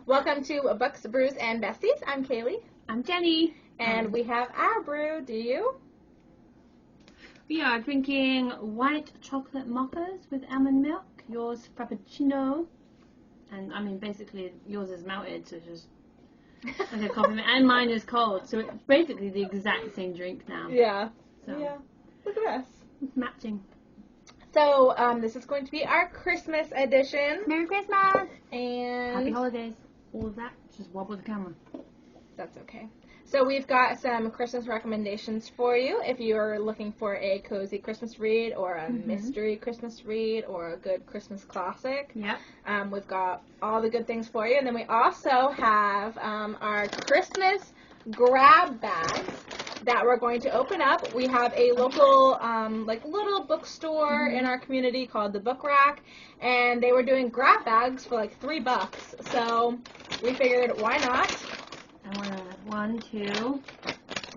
Welcome to Books, Brews, and Besties. I'm Kaylee. I'm Jenny. And we have our brew. Do you? We are drinking white chocolate mochas with almond milk. Yours frappuccino. And I mean, basically, yours is melted, so it's just like a coffee. And mine is cold, so it's basically the exact same drink now. Yeah. So. Yeah. Look at us. It's matching. So, this is going to be our Christmas edition. Merry Christmas! And Happy holidays. All of that. Just wobble the camera. That's okay. So we've got some Christmas recommendations for you if you're looking for a cozy Christmas read or a mystery Christmas read or a good Christmas classic. Yep. We've got all the good things for you. And then we also have our Christmas grab bags that we're going to open up. We have a local, little bookstore in our community called the Book Rack, and they were doing grab bags for like $3. So we figured, why not? I want to 1, 2,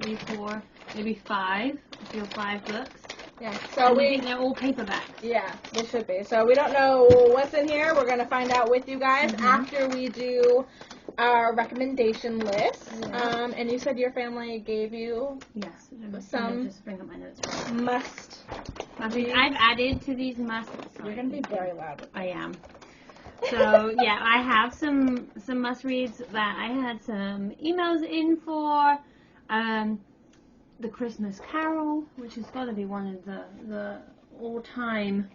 3, 4, maybe 5. I feel 5 books. Yeah. So we think they're all paperbacks. Yeah, they should be. So we don't know what's in here. We're gonna find out with you guys after we do our recommendation list. Yeah. And you said your family gave you some. Just bring up my notes. Must. I've added to these must. You're gonna be very loud. I am. So yeah, I have some must reads that I had some emails in for. The Christmas Carol, which has got to be one of the all-time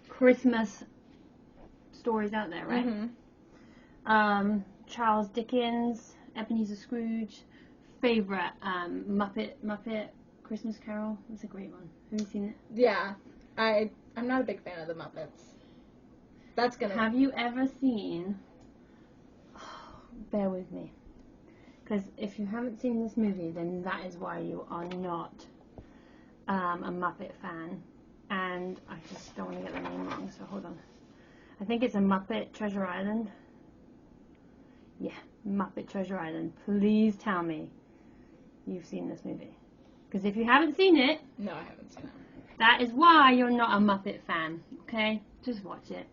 Christmas stories out there, right? Charles Dickens, Ebenezer Scrooge, favorite Muppet Christmas Carol. That's a great one. Have you seen it? Yeah, I'm not a big fan of the Muppets. Have you ever seen? Oh, bear with me. Because if you haven't seen this movie, then that is why you are not a Muppet fan. And I just don't want to get the name wrong, so hold on. I think it's a Muppet Treasure Island. Yeah, Muppet Treasure Island. Please tell me you've seen this movie. Because if you haven't seen it... No, I haven't seen it. That is why you're not a Muppet fan, okay? Just watch it.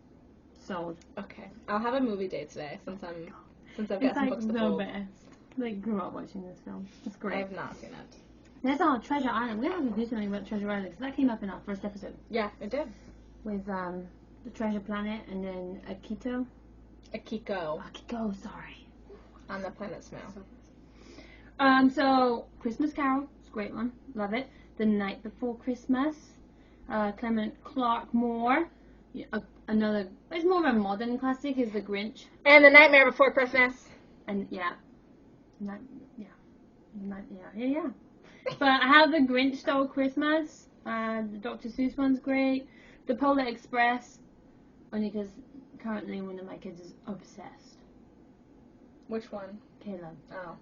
Sold. Okay. I'll have a movie day today since I've got some books to fold. It's best. Like, grew up watching this film. It's great. I have not seen it. There's our Treasure Island. We're going to have to do something about Treasure Island because that came up in our first episode. Yeah, it did. With the Treasure Planet and then Akiko. Akiko, sorry. On the Planet Snail. So, Christmas Carol. It's a great one. Love it. The Night Before Christmas. Clement Clark Moore. Another, it's more of a modern classic, is The Grinch. And The Nightmare Before Christmas. And, yeah. But How the Grinch Stole Christmas, the Dr. Seuss one's great. The Polar Express, only because currently one of my kids is obsessed. Which one? Kayla. Oh.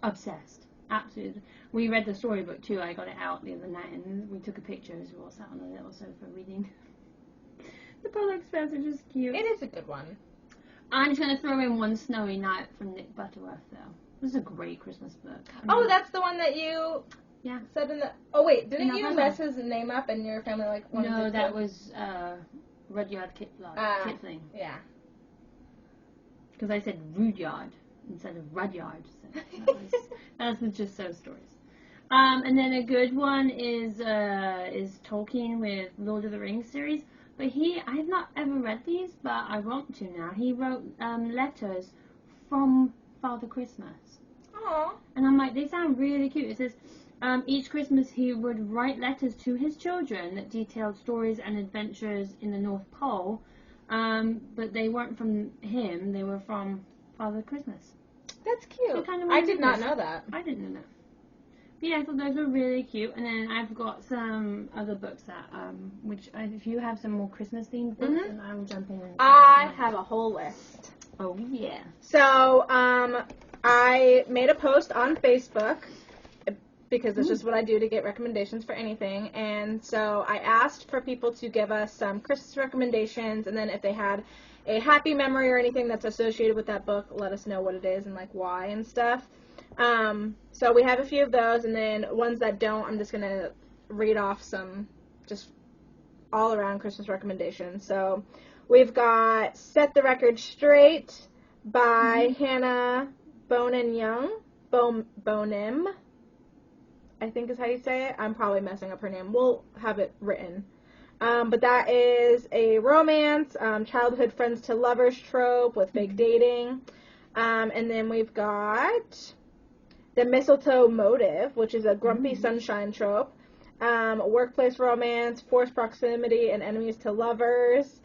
Obsessed. Absolutely. We read the storybook too. I got it out the other night and we took a picture as we all sat on a little sofa reading. The Polar Express are just cute. It is a good one. I'm just going to throw in One Snowy Night from Nick Butterworth, though. This is a great Christmas book. That's the one that you said in the... Oh, wait. Didn't you mess his name up and your family, wanted to... No, that was Rudyard Kipling. Yeah. Because I said Rudyard instead of Rudyard. So that was just so stories. And then a good one is Tolkien with Lord of the Rings series. But I've not ever read these, but I want to now. He wrote letters from Father Christmas. Aww. And I'm like, they sound really cute. It says, each Christmas he would write letters to his children that detailed stories and adventures in the North Pole. But they weren't from him, they were from Father Christmas. That's cute. So kind of I did not know that. I didn't know that. But yeah, I thought those were really cute. And then I've got some other books that, if you have some more Christmas themed books, then I will jump in. I have a whole list. Oh, yeah. So, I made a post on Facebook because it's just what I do to get recommendations for anything. And so I asked for people to give us some Christmas recommendations, and then if they had a happy memory or anything that's associated with that book, let us know what it is and why and stuff. So we have a few of those, and then ones that don't, I'm just going to read off some just all-around Christmas recommendations. So we've got Set the Record Straight by Hannah Bonam-Young. Bonam, I think is how you say it. I'm probably messing up her name. We'll have it written. But that is a romance, childhood friends to lovers trope with fake dating. And then we've got the Mistletoe motive, which is a grumpy sunshine trope. Workplace romance, forced proximity, and enemies to lovers.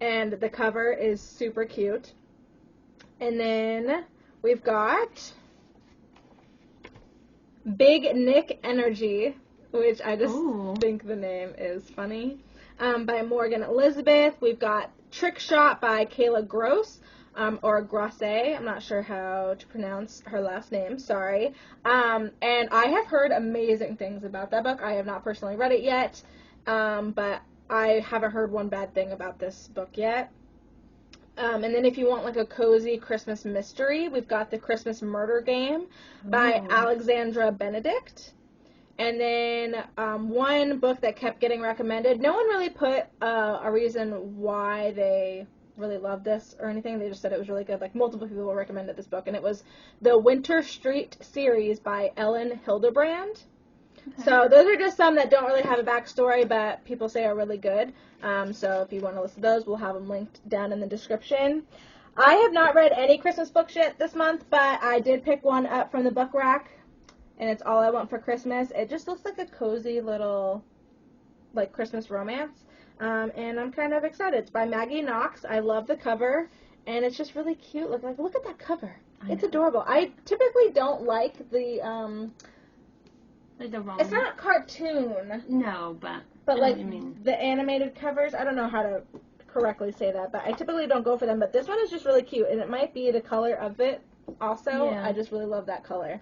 And the cover is super cute. And then we've got Big Nick Energy, which I just think the name is funny, by Morgan Elizabeth. We've got Trick Shot by Kayla Grosse, or Grosse. I'm not sure how to pronounce her last name, sorry. And I have heard amazing things about that book. I have not personally read it yet, but I haven't heard one bad thing about this book yet. And then if you want like a cozy Christmas mystery, we've got The Christmas Murder Game by Alexandra Benedict. And then one book that kept getting recommended, no one really put a reason why they really loved this or anything. They just said it was really good. Like, multiple people recommended this book, and it was the Winter Street series by Ellen Hildebrand. Okay. So those are just some that don't really have a backstory, but people say are really good. So if you want to listen to those, we'll have them linked down in the description. I have not read any Christmas books yet this month, but I did pick one up from the book rack, and it's All I Want for Christmas. It just looks like a cozy little, like, Christmas romance, and I'm kind of excited. It's by Maggie Knox. I love the cover, and it's just really cute. Look at that cover. It's adorable. I typically don't like the, it's not cartoon. No, but like the animated covers. I don't know how to correctly say that, but I typically don't go for them. But this one is just really cute, and it might be the color of it also. Yeah. I just really love that color.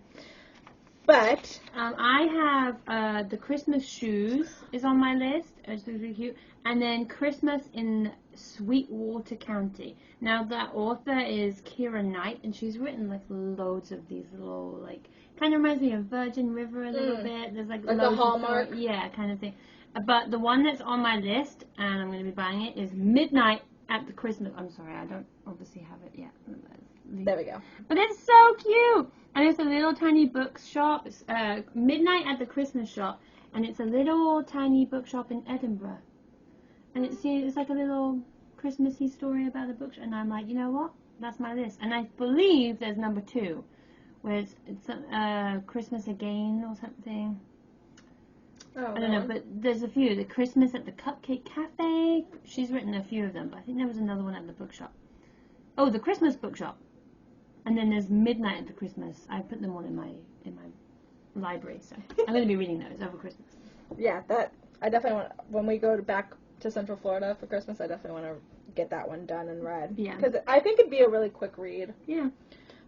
But I have the Christmas Shoes is on my list. It's really cute. And then Christmas in Sweetwater County. Now, the author is Keira Knight, and she's written like loads of these little, like, kind of reminds me of Virgin River a little bit. There's like the Hallmark, kind of thing. But the one that's on my list, and I'm going to be buying it, is Midnight at the Christmas. I'm sorry, I don't obviously have it yet. There we go. But it's so cute, and it's a little tiny bookshop. It's Midnight at the Christmas Shop, and it's a little tiny bookshop in Edinburgh. And it's like a little Christmassy story about a bookshop, and I'm like, you know what? That's my list. And I believe there's number 2, where it's Christmas Again or something. I don't know, but there's a few. The Christmas at the Cupcake Cafe. She's written a few of them, but I think there was another one at the bookshop. Oh, the Christmas bookshop. And then there's Midnight at the Christmas. I put them all in my library, so I'm going to be reading those over Christmas. Yeah, I definitely want, when we go back to Central Florida for Christmas, I definitely want to get that one done and read. Yeah. Because I think it'd be a really quick read. Yeah.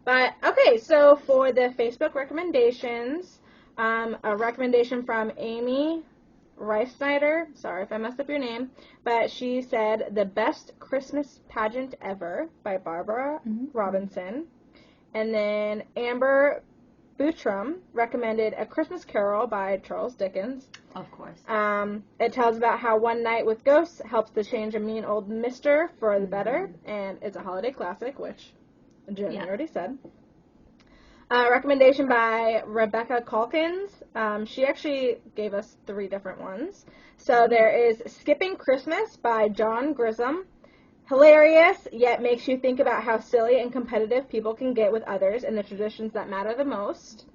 But, okay, so for the Facebook recommendations, a recommendation from Amy Reisnider, sorry if I messed up your name, but she said The Best Christmas Pageant Ever by Barbara Robinson. And then Amber Boutram recommended A Christmas Carol by Charles Dickens. Of course. It tells about how one night with ghosts helps to change a mean old mister for the better, and it's a holiday classic, which Jenny already said. Recommendation by Rebecca Calkins. She actually gave us 3 different ones. So there is Skipping Christmas by John Grisham. Hilarious, yet makes you think about how silly and competitive people can get with others and the traditions that matter the most.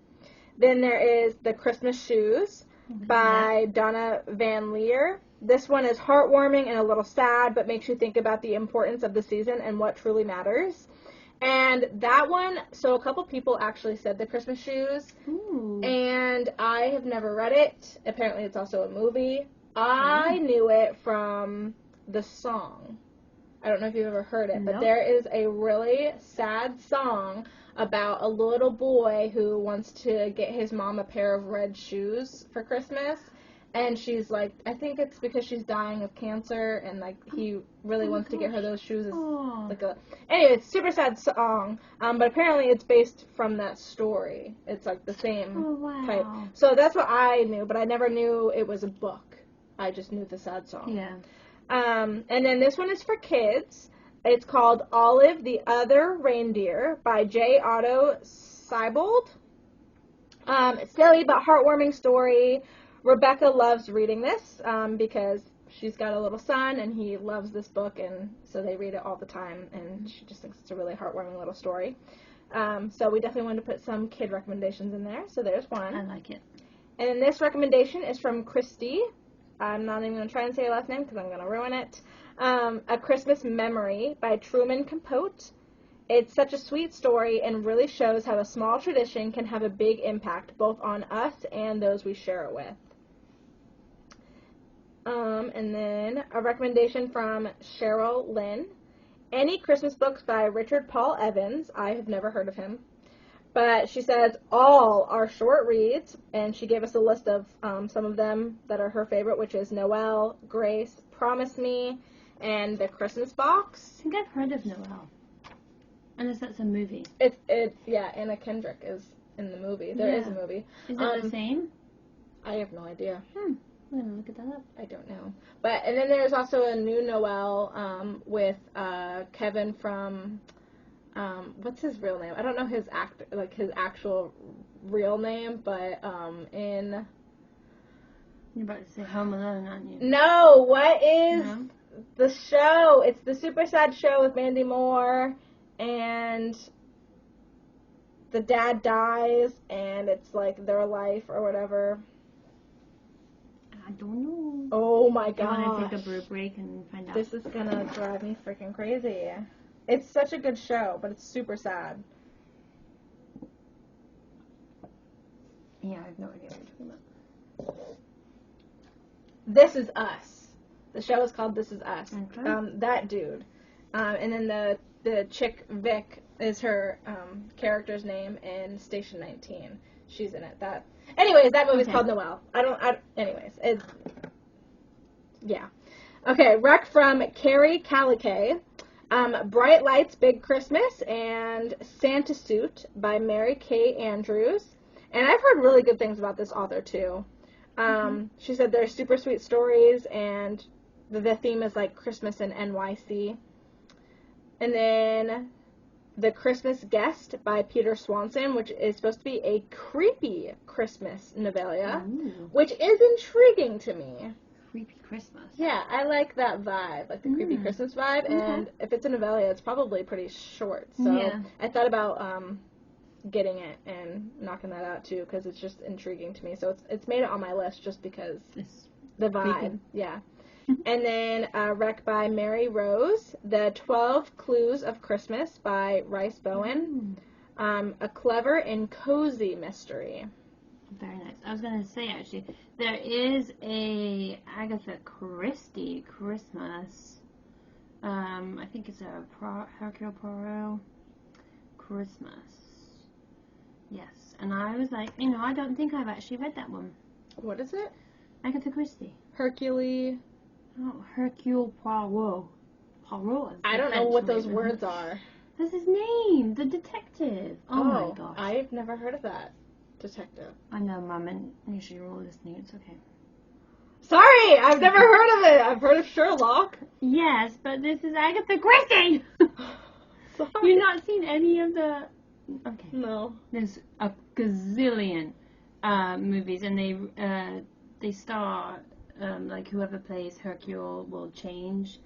Then there is The Christmas Shoes by Donna Vanliere. This one is heartwarming and a little sad, but makes you think about the importance of the season and what truly matters. And that one, so a couple people actually said The Christmas Shoes, and I have never read it. Apparently it's also a movie. I knew it from the song. I don't know if you've ever heard it, but there is a really sad song about a little boy who wants to get his mom a pair of red shoes for Christmas. And she's like, I think it's because she's dying of cancer, and like he really wants to get her those shoes. Anyway, it's a super sad song, but apparently it's based from that story. It's like the same type. So that's what I knew, but I never knew it was a book. I just knew the sad song. Yeah. And then this one is for kids. It's called Olive the Other Reindeer by J. Otto Siebold. Silly but heartwarming story. Rebecca loves reading this because she's got a little son and he loves this book, and so they read it all the time, and she just thinks it's a really heartwarming little story. So we definitely wanted to put some kid recommendations in there, so there's one. I like it. And then this recommendation is from Christy. I'm not even going to try and say her last name because I'm going to ruin it. A Christmas Memory by Truman Capote. It's such a sweet story and really shows how a small tradition can have a big impact both on us and those we share it with. And then a recommendation from Cheryl Lynn. Any Christmas books by Richard Paul Evans. I have never heard of him. But she says all are short reads, and she gave us a list of some of them that are her favorite, which is Noel, Grace, Promise Me, and The Christmas Box. I think I've heard of Noel. Unless that's a movie. Yeah, Anna Kendrick is in the movie. There is a movie. Is it the same? I have no idea. I'm going to look at that up. I don't know. And then there's also a new Noel with Kevin from... what's his real name? I don't know his actual real name, but in... You're about to say Home Alone, aren't you? No, what is the show? It's the super sad show with Mandy Moore, and the dad dies, and it's like their life or whatever. I don't know. Oh my gosh. I want to take a break and find out. This is gonna drive me freaking crazy. It's such a good show, but it's super sad. Yeah, I have no idea what you're talking about. This Is Us. The show is called This Is Us. Okay. That dude. And then the chick Vic is her character's name in Station 19. She's in it. Anyways, that movie's called Noel. Yeah. Okay, rec from Carrie Calicay. Bright Lights, Big Christmas, and Santa Suit by Mary Kay Andrews. And I've heard really good things about this author, too. She said they're super sweet stories, and the theme is like Christmas in NYC. And then The Christmas Guest by Peter Swanson, which is supposed to be a creepy Christmas novella, which is intriguing to me. Creepy Christmas. Yeah, I like that vibe, like the creepy Christmas vibe, and if it's a novella, it's probably pretty short, so I thought about getting it and knocking that out too, because it's just intriguing to me, so it's made it on my list just because the vibe, creepy. Yeah. And then rec by Mary Rose, The 12 Clues of Christmas by Rice Bowen, a clever and cozy mystery. Very nice. I was going to say, actually, there is a Agatha Christie Christmas. I think it's a Hercule Poirot Christmas. Yes. And I was like, I don't think I've actually read that one. What is it? Agatha Christie. Hercule. Oh, Hercule Poirot. Poirot. I don't know what those words are. That's his name, the detective. Oh my gosh. I've never heard of that detective. I know, Mum, and you sure you're all listening. It's okay. Sorry, I've never heard of it. I've heard of Sherlock. Yes, but this is Agatha Christie. Sorry. You've not seen any of the... Okay. No. There's a gazillion movies, and they star... like whoever plays Hercule will change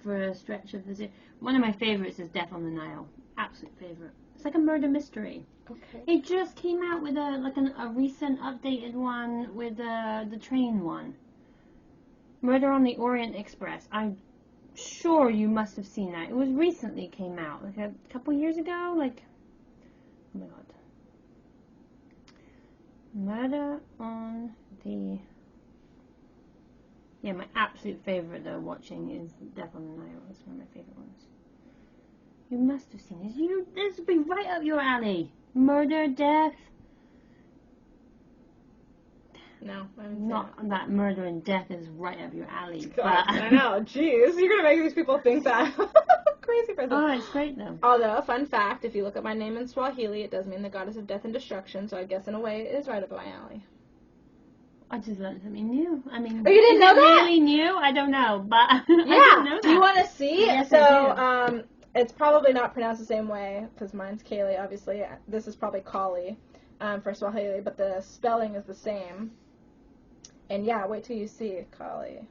for a stretch of the series. One of my favorites is Death on the Nile. Absolute favorite. It's like a murder mystery. Okay. It just came out with a recent updated one with the train one. Murder on the Orient Express. I'm sure you must have seen that. It was recently came out, like a couple years ago. Like, oh my god. Murder on the... Yeah, my absolute favorite though watching is Death on the Nile. It's one of my favorite ones. You must have seen this. This would be right up your alley. Murder, death. No, I haven't seen Not that murder and death is right up your alley. God, but I know. Jeez, you're gonna make these people think that. Crazy person. Oh, it's great though. Although, fun fact: if you look up my name in Swahili, it does mean the goddess of death and destruction. So I guess in a way, it is right up my alley. I just learned something new. I mean, oh, you didn't know that? Really new? I don't know, but I Yeah. didn't know that. Do you want to see? Yes, So, I do. It's probably not pronounced the same way because mine's Kaylee. Obviously, this is probably Kali, for Swahili, but the spelling is the same. And yeah, wait till you see Kali.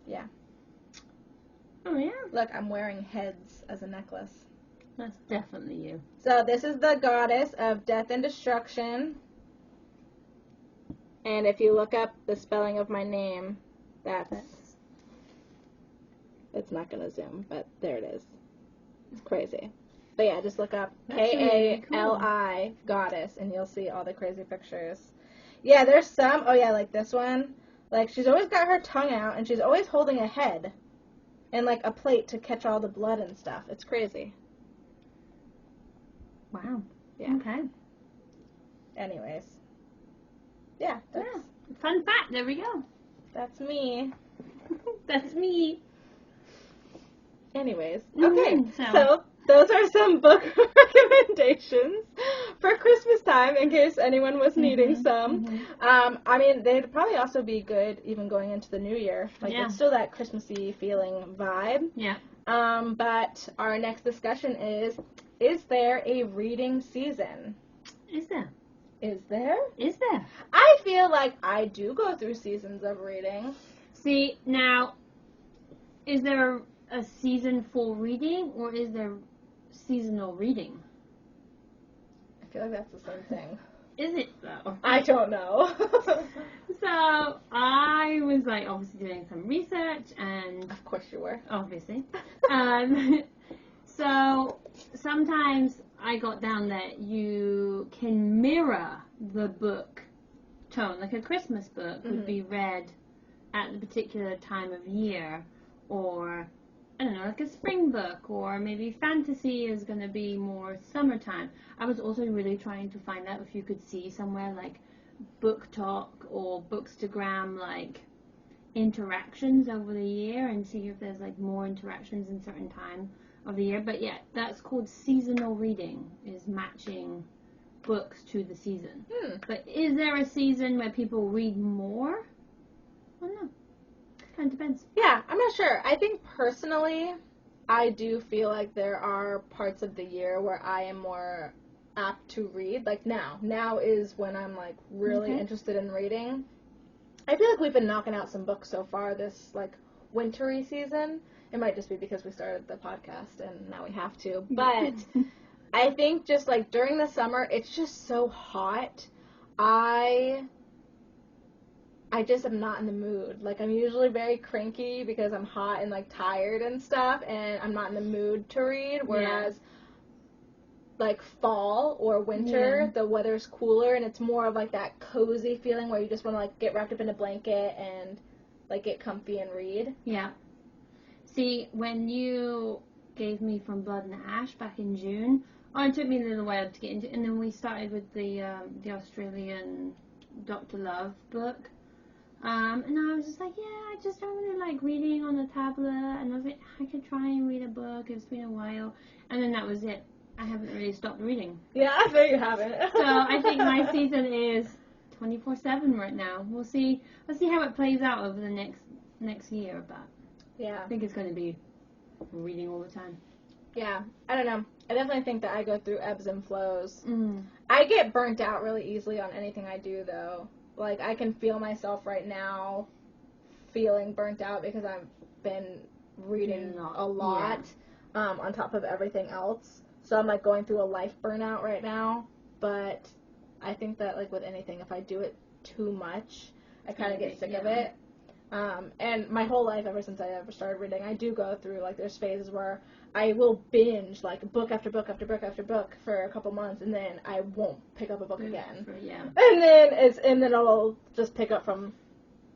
Yeah. Oh yeah. Look, I'm wearing heads as a necklace. That's definitely you. So this is the goddess of death and destruction. And if you look up the spelling of my name, it's not going to zoom, but there it is. It's crazy. But yeah, just look up Kali goddess, and you'll see all the crazy pictures. Yeah, there's some, oh yeah, like this one. Like, she's always got her tongue out, and she's always holding a head and, like, a plate to catch all the blood and stuff. It's crazy. Wow. Yeah. Okay. Anyways. Yeah. Fun fact. There we go. That's me. That's me. Anyways. Okay. So those are some book recommendations for Christmas time in case anyone was needing some. I mean, they'd probably also be good even going into the new year. Like, it's still that Christmassy feeling vibe. Yeah. But our next discussion is there a reading season? Is there? Is there? Is there? I feel like I do go through seasons of reading. See, now, is there a season for reading, or is there seasonal reading? I feel like that's the same thing. Is it, though? I don't know. So, I was, like, obviously doing some research, and... Of course you were. Obviously. So, sometimes I got down that you can mirror the book tone. Like a Christmas book would be read at the particular time of year, or, I don't know, like a spring book, or maybe fantasy is going to be more summertime. I was also really trying to find out if you could see somewhere like Book Talk or Bookstagram, like interactions over the year, and see if there's like more interactions in certain time of the year. But yeah, that's called seasonal reading, is matching books to the season. But is there a season where people read more? I don't know. Kind of depends. Yeah, I'm not sure. I think personally, I do feel like there are parts of the year where I am more apt to read. Like now. Now is when I'm like really interested in reading. I feel like we've been knocking out some books so far this like wintry season. It might just be because we started the podcast and now we have to. But I think just like during the summer, it's just so hot. I just am not in the mood. Like, I'm usually very cranky because I'm hot and like tired and stuff, and I'm not in the mood to read. Whereas like fall or winter, the weather's cooler and it's more of like that cozy feeling where you just want to like get wrapped up in a blanket and like get comfy and read. Yeah. See, when you gave me From Blood and Ash back in June, it took me a little while to get into it, and then we started with the Australian Dr. Love book. And I was just like, I just don't really like reading on the tablet, and I was like, I could try and read a book, it's been a while, and then that was it. I haven't really stopped reading. Yeah, I bet you haven't. So I think my season is 24/7 right now. We'll see how it plays out over the next year, but yeah, I think it's going to be reading all the time. Yeah, I don't know. I definitely think that I go through ebbs and flows. I get burnt out really easily on anything I do, though. Like, I can feel myself right now feeling burnt out because I've been reading a lot on top of everything else. So I'm, like, going through a life burnout right now. But I think that, like, with anything, if I do it too much, I kind of get sick of it. And my whole life, ever since I ever started reading, I do go through, like, there's phases where I will binge, like, book after book after book after book for a couple months, and then I won't pick up a book again. And then I'll just pick up from,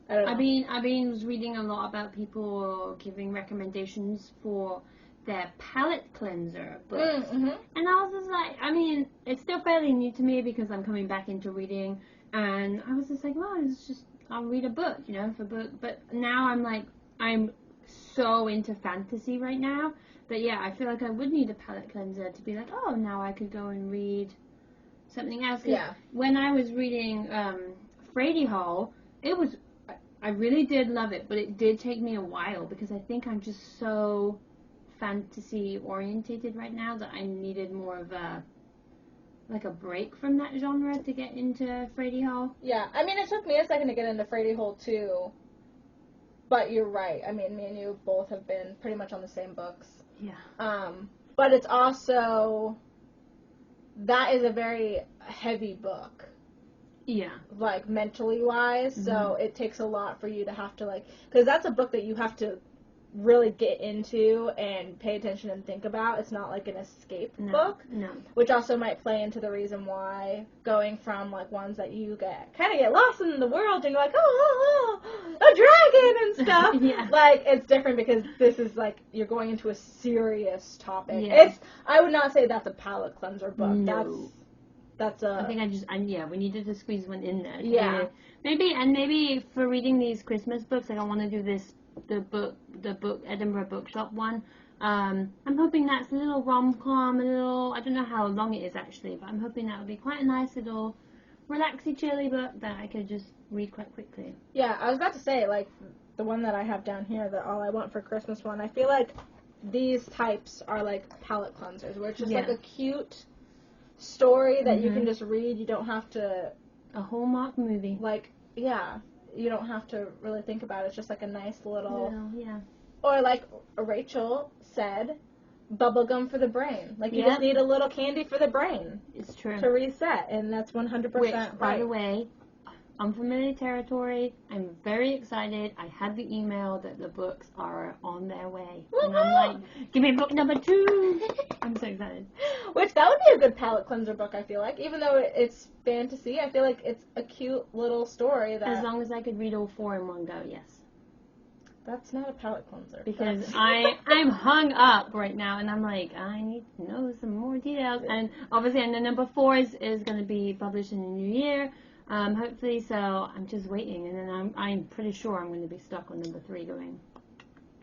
I don't know. I've been reading a lot about people giving recommendations for their palette cleanser books. And I was just like, I mean, it's still fairly new to me because I'm coming back into reading, and I was just like, well, I'll read a book, for book. But now I'm like, I'm so into fantasy right now But yeah, I feel like I would need a palate cleanser to be like, oh, now I could go and read something else. Yeah. When I was reading Frady Hall, I really did love it, but it did take me a while because I think I'm just so fantasy orientated right now that I needed more of a break from that genre to get into Frady Hall. Yeah, I mean, it took me a second to get into Frady Hall too, but you're right. I mean, me and you both have been pretty much on the same books. Yeah. But it's also, that is a very heavy book. Yeah. Like, mentally wise, so it takes a lot for you to have to, like, because that's a book that you have to really get into and pay attention and think about. It's not like an escape book. No. Which also might play into the reason why going from, like, ones that you kind of get lost in the world and you're like, oh, a dragon and stuff. Yeah. Like, it's different because this is, like, you're going into a serious topic. Yeah. I would not say that's a palate cleanser book. No. That's a... I think we needed to squeeze one in there. Yeah. Maybe for reading these Christmas books, I don't want to do the book Edinburgh Bookshop one. I'm hoping that's a little rom-com, I don't know how long it is actually, but I'm hoping that would be quite a nice little relaxy, chilly book that I could just read quite quickly. Yeah, I was about to say, like, the one that I have down here, the All I Want for Christmas one, I feel like these types are, like, palate cleansers, where it's just, like, a cute story that you can just read. You don't have to... A Hallmark movie. Like, yeah, you don't have to really think about it. It's just, like, a nice little... Yeah. Or, like Rachel said, bubblegum for the brain. Like, you just need a little candy for the brain. It's true. To reset, and that's 100% Which, right. by the way, unfamiliar territory. I'm very excited. I had the email that the books are on their way. Woo-hoo! And I'm like, give me book number 2. I'm so excited. Which, that would be a good palate cleanser book, I feel like. Even though it's fantasy, I feel like it's a cute little story that... As long as I could read all 4 in one go, yes. That's not a palate cleanser. Because I'm hung up right now, and I'm like, I need to know some more details. And obviously, and the number 4 is going to be published in the new year, hopefully. So I'm just waiting, and then I'm pretty sure I'm going to be stuck on number 3 going.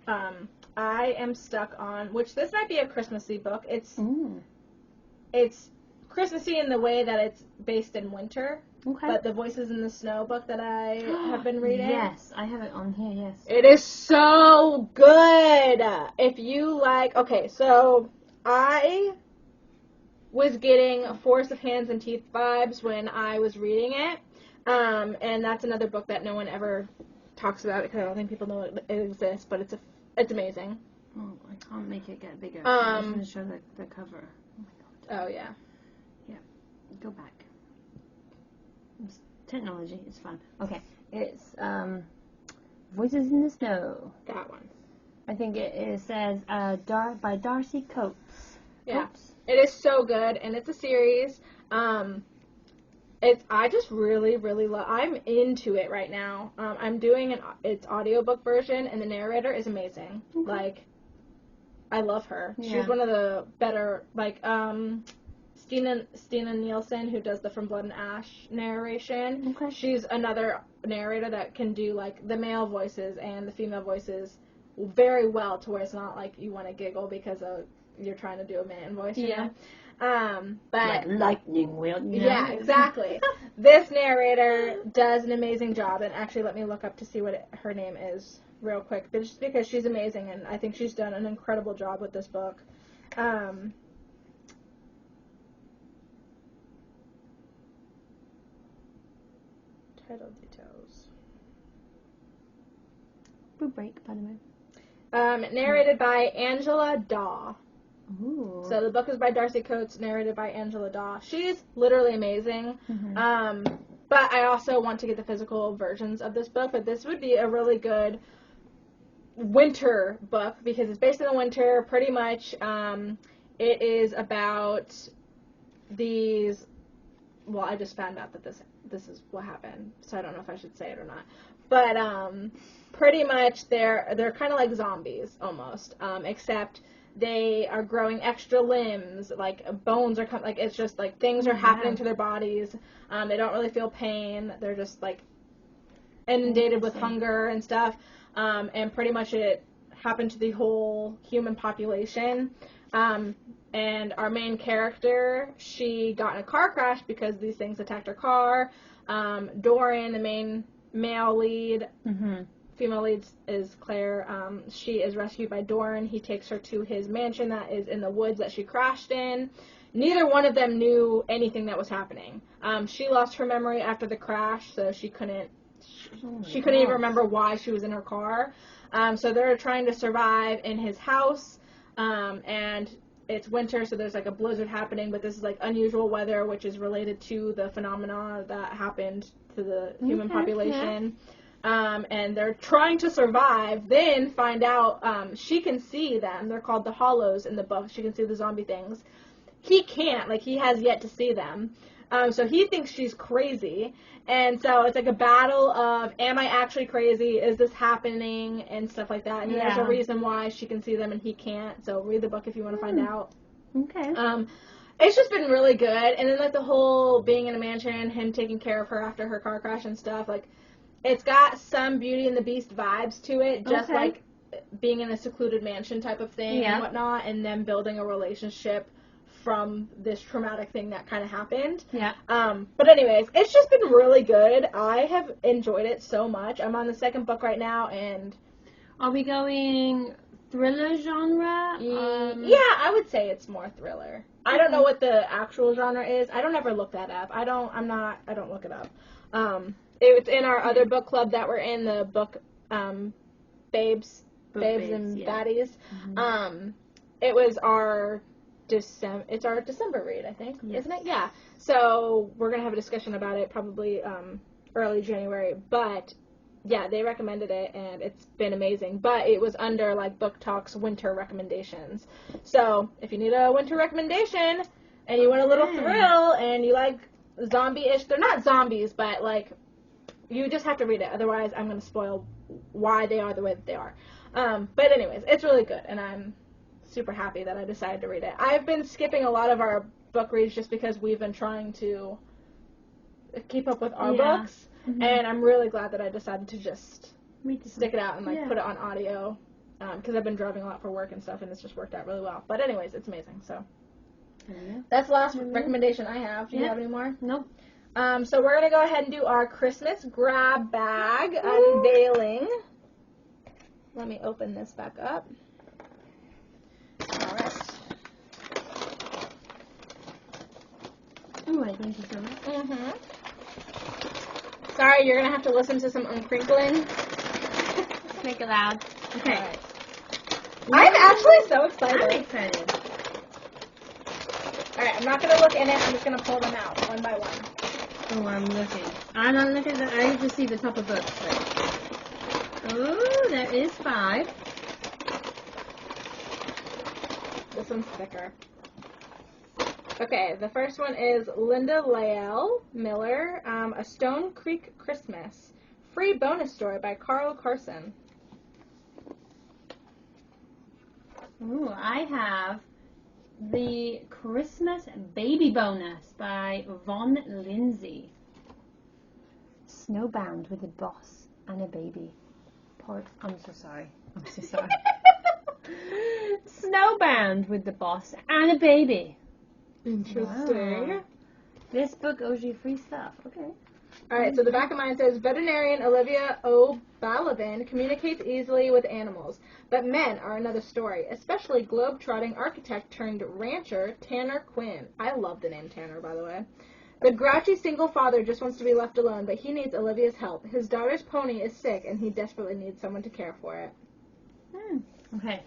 I am stuck on, which this might be a Christmassy book. It's Christmassy in the way that it's based in winter. Okay. But the Voices in the Snow book that I have been reading. Yes, I have it on here, yes. It is so good. If you like, okay, so I was getting Forest of Hands and Teeth vibes when I was reading it. And that's another book that no one ever talks about because I don't think people know it exists, but it's amazing. Oh, I can't make it get bigger. I'm going to show the cover. Oh my god. Oh, yeah. Yeah. Go back. Technology is fun. Okay. It's Voices in the Snow. That one. I think it says by Darcy Coates. Yeah. It is so good, and it's a series. I just really, really love. I'm into it right now. I'm doing its audiobook version, and the narrator is amazing. Okay. Like, I love her. Yeah. She's one of the better, like, Stina Nielsen, who does the From Blood and Ash narration. Okay. She's another narrator that can do, like, the male voices and the female voices very well, to where it's not like you want to giggle because you're trying to do a man voice. Yeah. You know? But like lightning will. You know? Yeah, exactly. This narrator does an amazing job, and actually, let me look up to see what her name is real quick, but just because she's amazing, and I think she's done an incredible job with this book. Title details. Boo break, by the way. Narrated by Angela Daw. Ooh. So the book is by Darcy Coates, narrated by Angela Daw. She's literally amazing. Mm-hmm. But I also want to get the physical versions of this book. But this would be a really good winter book because it's based in the winter. Pretty much, it is about these. Well, I just found out that this is what happened, so I don't know if I should say it or not. But pretty much they're kind of like zombies almost, except they are growing extra limbs, like bones are like it's just like things are happening to their bodies. They don't really feel pain. They're just like inundated with hunger and stuff. And pretty much it happen to the whole human population. And our main character, she got in a car crash because these things attacked her car. Doran, the main male lead, female lead is Claire. She is rescued by Doran. He takes her to his mansion that is in the woods that she crashed in. Neither one of them knew anything that was happening. She lost her memory after the crash, so she couldn't even remember why she was in her car. So they're trying to survive in his house, and it's winter, so there's like a blizzard happening, but this is like unusual weather, which is related to the phenomena that happened to the human population. Yeah. And they're trying to survive, then find out she can see them. They're called the Hollows in the book. She can see the zombie things. He can't. Like, he has yet to see them. So he thinks she's crazy. And so it's like a battle of, am I actually crazy? Is this happening? And stuff like that. And there's a reason why she can see them and he can't. So read the book if you want to find out. Okay. It's just been really good. And then, like, the whole being in a mansion, him taking care of her after her car crash and stuff. Like, it's got some Beauty and the Beast vibes to it. Just like being in a secluded mansion type of thing and whatnot. And then building a relationship from this traumatic thing that kind of happened. Yeah. But anyways, it's just been really good. I have enjoyed it so much. I'm on the second book right now, and... Are we going thriller genre? Yeah, I would say it's more thriller. I don't know what the actual genre is. I don't ever look that up. I don't look it up. It's in our other book club that we're in, the book, Babes and Baddies. It was our... It's our December read, I think, isn't it? Yeah. So we're going to have a discussion about it probably early January. But, yeah, they recommended it, and it's been amazing. But it was under, like, Book Talk's winter recommendations. So if you need a winter recommendation and you want a little thrill and you like zombie-ish, they're not zombies, but, like, you just have to read it. Otherwise, I'm going to spoil why they are the way that they are. But anyways, it's really good, and I'm super happy that I decided to read it. I've been skipping a lot of our book reads just because we've been trying to keep up with our books, and I'm really glad that I decided to just stick it out and like put it on audio, because I've been driving a lot for work and stuff, and it's just worked out really well. But anyways, it's amazing. So that's the last recommendation I have. Do you have any more? Nope. So we're gonna go ahead and do our Christmas grab bag unveiling. Let me open this back up. Alright. Alright, thank you so much. Sorry, you're gonna have to listen to some uncrinkling. Let's make it loud. Okay. Right. I'm actually so excited. I'm excited. Alright, I'm not gonna look in it, I'm just gonna pull them out one by one. Oh, I'm looking. I'm not looking at I just see the top of books. Oh, there is 5. This one's thicker. Okay, the first one is Linda Lael Miller, A Stone Creek Christmas. Free bonus story by Carl Carson. Ooh, I have The Christmas Baby Bonus by Von Lindsay. Snowbound with a boss and a baby. I'm so sorry. Snowbound with the boss and a baby. Interesting. Wow. This book owes you free stuff. Okay. Alright, so the back of mine says, veterinarian Olivia O'Balaban communicates easily with animals, but men are another story, especially globe-trotting architect turned rancher Tanner Quinn. I love the name Tanner, by the way. The grouchy single father just wants to be left alone, but he needs Olivia's help. His daughter's pony is sick, and he desperately needs someone to care for it. Okay.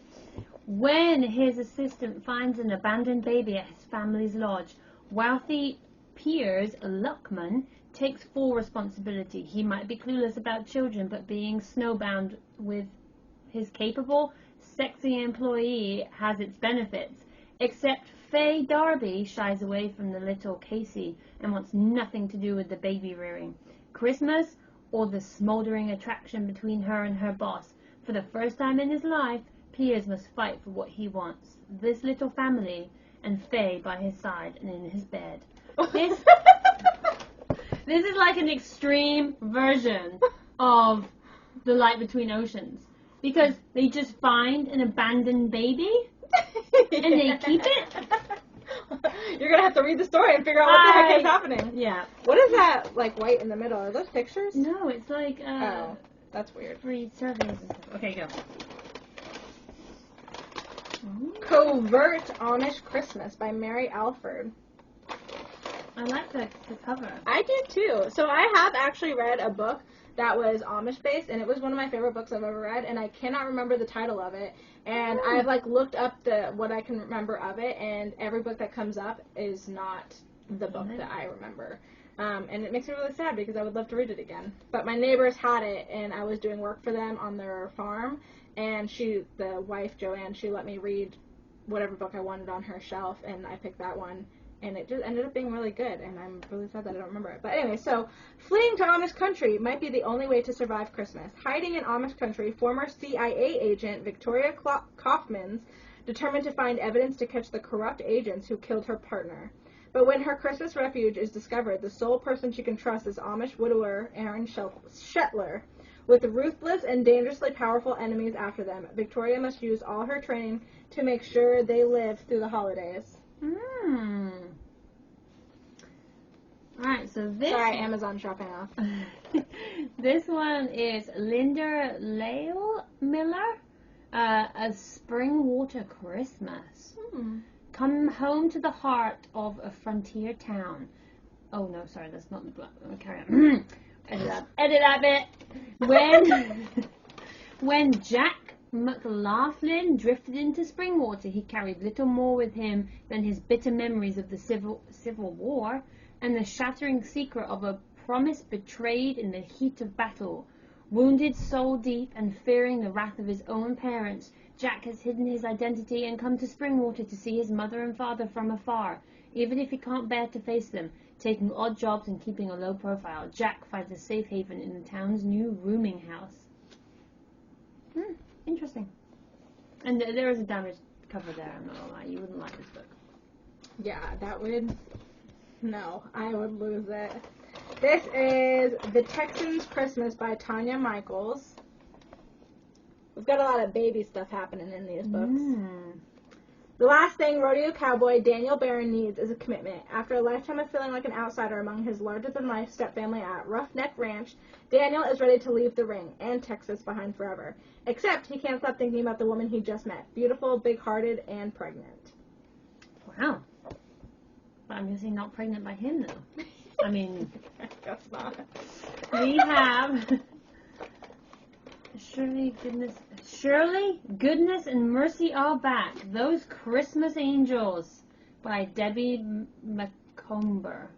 When his assistant finds an abandoned baby at his family's lodge, wealthy Piers Luckman takes full responsibility. He might be clueless about children, but being snowbound with his capable, sexy employee has its benefits. Except Faye Darby shies away from the little Casey and wants nothing to do with the baby rearing. Christmas or the smoldering attraction between her and her boss. For the first time in his life, Piers must fight for what he wants. This little family and Faye by his side and in his bed. This is like an extreme version of The Light Between Oceans. because they just find an abandoned baby and they keep it. You're gonna have to read the story and figure out what the heck is happening. Yeah. What is that, like, white in the middle? Are those pictures? No, it's like, oh, that's weird. free surveys and stuff. Okay, go. Covert Amish Christmas by Mary Alford. I like the cover. I do too. So I have actually read a book that was Amish based, and it was one of my favorite books I've ever read, and I cannot remember the title of it. And I've like looked up what I can remember of it, and every book that comes up is not the book that I remember. And it makes me really sad because I would love to read it again. But my neighbors had it, and I was doing work for them on their farm, and the wife, Joanne, she let me read whatever book I wanted on her shelf, and I picked that one. And it just ended up being really good, and I'm really sad that I don't remember it. But anyway, so fleeing to Amish country might be the only way to survive Christmas. Hiding in Amish country, former CIA agent Victoria Kaufman's determined to find evidence to catch the corrupt agents who killed her partner. But when her Christmas refuge is discovered, the sole person she can trust is Amish widower Aaron Shetler. With ruthless and dangerously powerful enemies after them, Victoria must use all her training to make sure they live through the holidays. Alright, so this... Sorry, Amazon shopping off. This one is Linda Lale Miller, A Spring Water Christmas. Come home to the heart of a frontier town. Oh, no, sorry, that's not the book. Carry on. Edit that bit. When Jack McLaughlin drifted into Springwater, he carried little more with him than his bitter memories of the Civil War and the shattering secret of a promise betrayed in the heat of battle. Wounded soul deep and fearing the wrath of his own parents, Jack has hidden his identity and come to Springwater to see his mother and father from afar. Even if he can't bear to face them, taking odd jobs and keeping a low profile, Jack finds a safe haven in the town's new rooming house. Interesting. And there is a damaged cover there, I'm not gonna lie. You wouldn't like this book. Yeah, that would... No, I would lose it. This is The Texan's Christmas by Tanya Michaels. We've got a lot of baby stuff happening in these books. The last thing rodeo cowboy Daniel Barron needs is a commitment. After a lifetime of feeling like an outsider among his larger-than-life stepfamily at Roughneck Ranch, Daniel is ready to leave the ring and Texas behind forever. Except he can't stop thinking about the woman he just met. Beautiful, big-hearted, and pregnant. Wow. But I'm guessing not pregnant by him, though. I mean... I guess not. We have... Surely, goodness and mercy are back. Those Christmas angels by Debbie Macomber.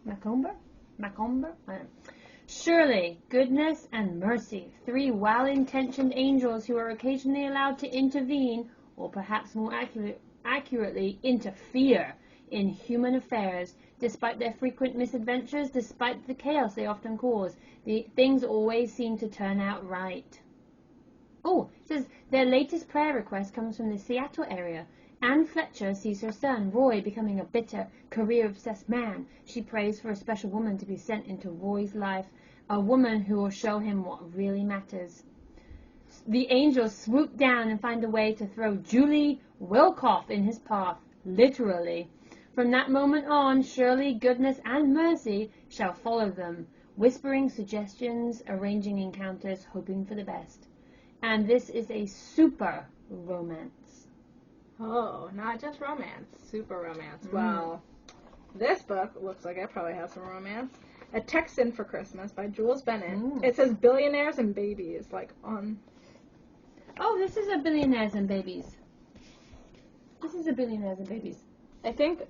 Macomber? I don't know. Surely, goodness and mercy. 3 well-intentioned angels who are occasionally allowed to intervene, or perhaps more accurately, interfere in human affairs. Despite their frequent misadventures, despite the chaos they often cause, the things always seem to turn out right. Oh, it says their latest prayer request comes from the Seattle area. Anne Fletcher sees her son, Roy, becoming a bitter, career-obsessed man. She prays for a special woman to be sent into Roy's life, a woman who will show him what really matters. The angels swoop down and find a way to throw Julie Wilkoff in his path, literally. From that moment on, surely goodness and mercy shall follow them, whispering suggestions, arranging encounters, hoping for the best. And this is a super romance. Oh, not just romance, super romance. Well, this book looks like it probably has some romance. A Texan for Christmas by Jules Bennett. It says billionaires and babies, like on... Oh, this is a billionaires and babies. This is a billionaires and babies. I think...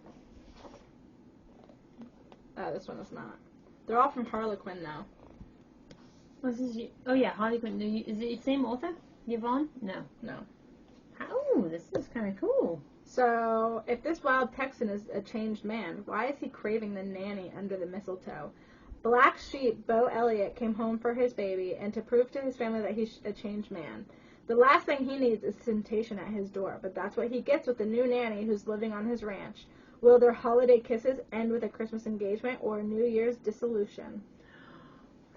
this one is not. They're all from Harlequin now. Oh yeah, Harlequin. Is it the same author? Yvonne? No. No. Oh, this is kind of cool. So, if this wild Texan is a changed man, why is he craving the nanny under the mistletoe? Black sheep Bo Elliott came home for his baby and to prove to his family that he's a changed man. The last thing he needs is temptation at his door, but that's what he gets with the new nanny who's living on his ranch. Will their holiday kisses end with a Christmas engagement or New Year's dissolution?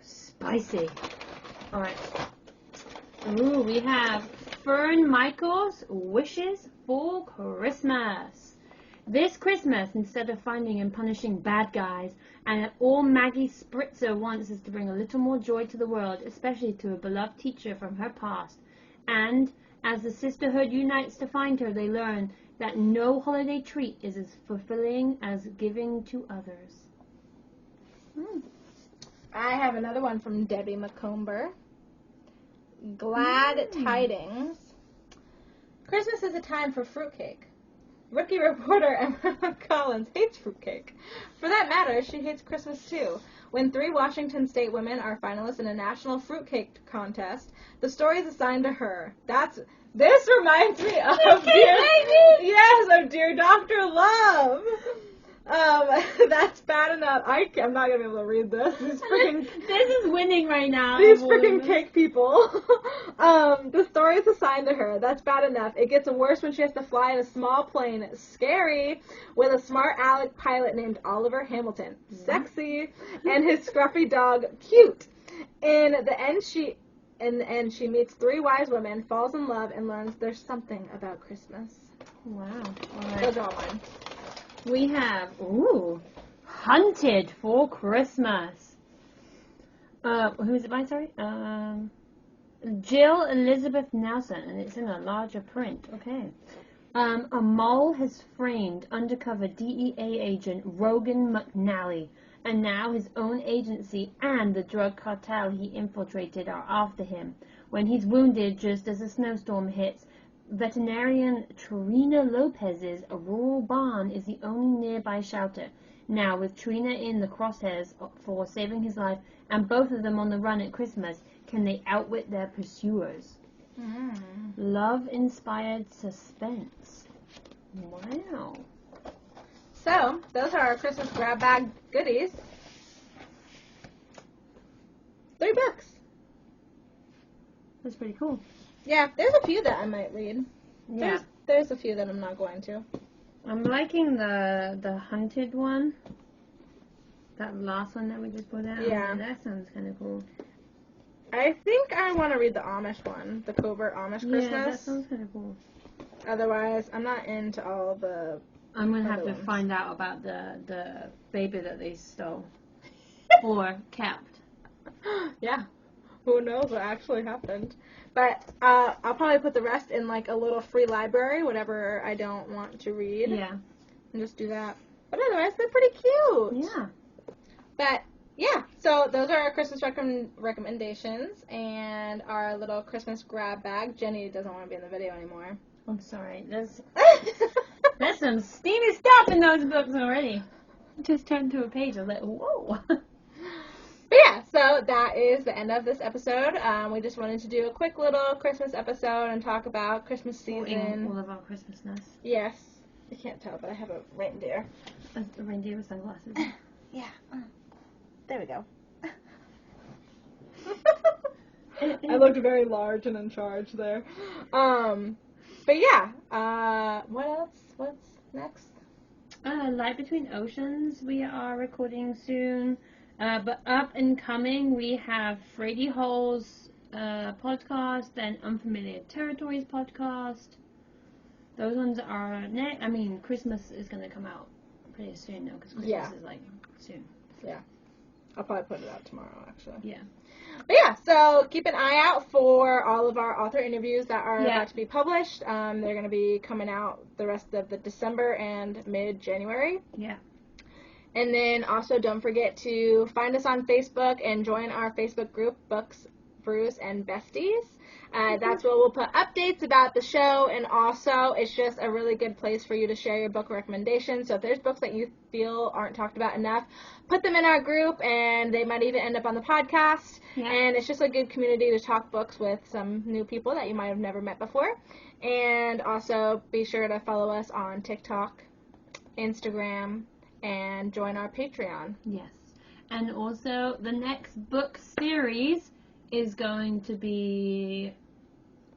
Spicy. Alright. Ooh, we have Fern Michaels' Wishes for Christmas. This Christmas, instead of finding and punishing bad guys, and all Maggie Spritzer wants is to bring a little more joy to the world, especially to a beloved teacher from her past. And as the sisterhood unites to find her, they learn that no holiday treat is as fulfilling as giving to others. I have another one from Debbie McComber. Glad Tidings. Christmas is a time for fruitcake. Rookie reporter Emma Collins hates fruitcake. For that matter, she hates Christmas too. When 3 Washington State women are finalists in a national fruitcake contest, the story is assigned to her. This reminds me of Dear Dr. Love. That's bad enough. I'm not gonna be able to read this. This is winning right now. These freaking cake people. The story is assigned to her. That's bad enough. It gets worse when she has to fly in a small plane. Scary. With a smart aleck pilot named Oliver Hamilton. Sexy. And his scruffy dog, Cute. In the end, she meets 3 wise women, falls in love, and learns there's something about Christmas. Wow. All right. Those are all mine. We have, Hunted for Christmas. Who is it by, sorry? Jill Elizabeth Nelson, and it's in a larger print. Okay. A mole has framed undercover DEA agent Rogan McNally, and now his own agency and the drug cartel he infiltrated are after him. When he's wounded just as a snowstorm hits, veterinarian Trina Lopez's rural barn is the only nearby shelter. Now, with Trina in the crosshairs for saving his life, and both of them on the run at Christmas, can they outwit their pursuers? Love-inspired suspense. Wow. So, those are our Christmas grab bag goodies. 3 books. That's pretty cool. Yeah, there's a few that I might read. Yeah. There's a few that I'm not going to. I'm liking the Hunted one. That last one that we just put out. Yeah. That sounds kind of cool. I think I want to read the Amish one, the Covert Amish Christmas. Yeah, that sounds kind of cool. Otherwise, I'm not into all the... I'm going to have to ones. find out about the baby that they stole. Or kept. Yeah. Who knows what actually happened. But I'll probably put the rest in like a little free library, whatever I don't want to read. Yeah. And just do that. But otherwise, they're pretty cute. Yeah. But, yeah. So those are our Christmas recommendations and our little Christmas grab bag. Jenny doesn't want to be in the video anymore. I'm sorry. There's some steamy stuff in those books already. Just turned to a page. I was like, whoa. But yeah, so that is the end of this episode. We just wanted to do a quick little Christmas episode and talk about Christmas season. All of our Christmasness. Yes. You can't tell, but I have a reindeer. A reindeer with sunglasses. Yeah. There we go. I looked very large and in charge there. But yeah. What else? What's next? Light Between Oceans, we are recording soon. But up and coming, we have Frady Hall's podcast and Unfamiliar Territories podcast. Those ones are next. I mean, Christmas is going to come out pretty soon, though, because Christmas is, like, soon. Yeah. I'll probably put it out tomorrow, actually. Yeah. But yeah, so keep an eye out for all of our author interviews that are about to be published. They're going to be coming out the rest of the December and mid-January. Yeah. And then also don't forget to find us on Facebook and join our Facebook group, Books, Brews, and Besties. That's where we'll put updates about the show, and also it's just a really good place for you to share your book recommendations. So if there's books that you feel aren't talked about enough, put them in our group, and they might even end up on the podcast. Yeah. And it's just a good community to talk books with some new people that you might have never met before. And also be sure to follow us on TikTok, Instagram, and join our Patreon. Yes. And also, the next book series is going to be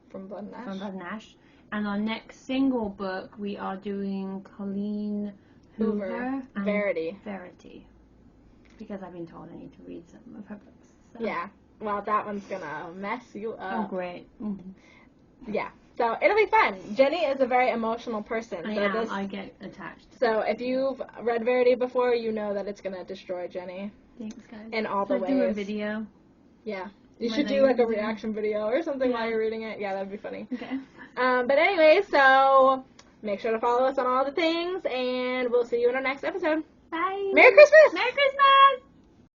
From Blood and Ash. And our next single book, we are doing Colleen Hoover and Verity. Because I've been told I need to read some of her books. So. Yeah. well, that one's gonna mess you up. Oh, great. Mm-hmm. Yeah. So it'll be fun. Jenny is a very emotional person. I get attached. So if you've read Verity before, you know that it's gonna destroy Jenny. Thanks, guys. In all the ways. Do a video. Yeah. You should do like a reaction video or something while you're reading it. Yeah, that'd be funny. Okay. But anyway, so make sure to follow us on all the things, and we'll see you in our next episode. Bye. Merry Christmas! Merry Christmas!